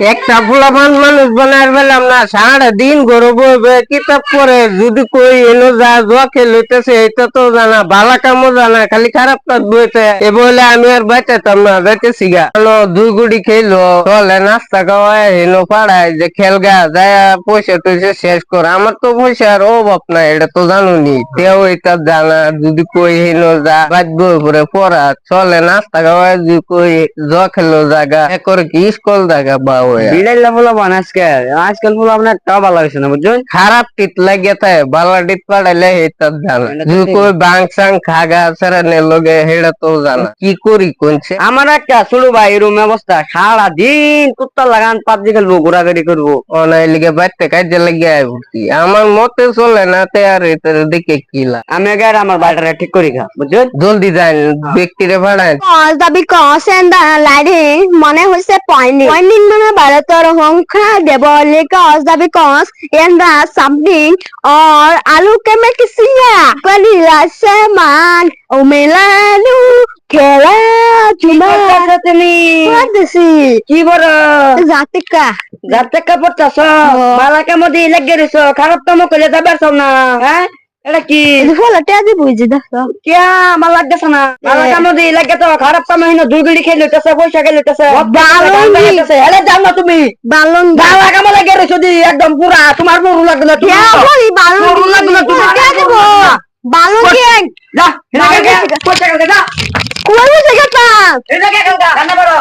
একটা ফুলাফান মানুষ বানার পেলাম না, সারাদিন ঘরে বইবে কিতাব পড়ে, যদি কই এলো যা জোয়া খেলতেছে এটা তো জানা, ভালা কামও জানা, খালি খারাপ কাজ বইতে এ বলে আমি আর বাইতেতাম না, যাইতেছি গা। দুই গুড়ি খেলো চলে, নাস্তা খাওয়ায় হেলো পাড়ায় যে খেলগা যায়, পয়সা টয়সা শেষ করে। আমার তো পয়সার অভাব নাই, এটা তো জানুনি, তেও এটা জানা, যদি কই হেলো যা বাদ বই পরে পড়া চলে, নাস্তা খাওয়ায় যদি কই জোয়া খেলো জায়গা করে কি স্কুল জায়গা বা বিড়াইলা বলা আজকে আজকাল বলা আপনার তা ভালো হয়েছে না বুঝছেন। খারাপ টিট লাগিয়ে থাকে, বালা টিট পাড়াইলে এটা জানা, যদি কই বাং সাং খাগা ছাড়া নে লগে হেটা তো জানা। কি করি কোনছে আমার একটা ছোট ভাই এরকম অবস্থা, সারা দিন কুত্তা লাগান পাবজি খেলবো ঘোরাঘুরি করবো। অনাই লিগে বাইতে কাজে লাগিয়ে আইবি, আমার মতে চলে না তে আর এটা দেখে কিলা। আমি আগে আমার বাড়িটা ঠিক করি খা বুঝছেন। জলদি যাই, ব্যক্তিরে ভাড়ায় because and the lighting মনে হইছে pointing মানে ভারতের সংখ্যা দেবলে cause the because and the something or আলু কে মে কিসিয়া পালি রাসে মান ও মেলানু খেলা চুমা তুমি পড়তেছি কি বড় জাতিকা যাতে কাপড় চাষ মালাকে মধ্যে লেগে রয়েছ, খারাপ কাম করলে যাবার সব না। হ্যাঁ এটা কি ফলটা দি বুঝি দেখো কিয়া আমার লাগতেছে না, মালাকে মধ্যে লাগে তো খারাপ কাম হইনা, দুই গুলি খেয়ে লইতেছে, পয়সা খেয়ে লইতেছে, হেলে যাও না তুমি বালন মালা কাম লাগে রয়েছ দি একদম পুরা, তোমার মরু লাগবে না, মরু লাগবে না তোমার বালন কি যা পয়সা খেলতে যা কোন জায়গাটা এটা কে খেলতা রান্না করো।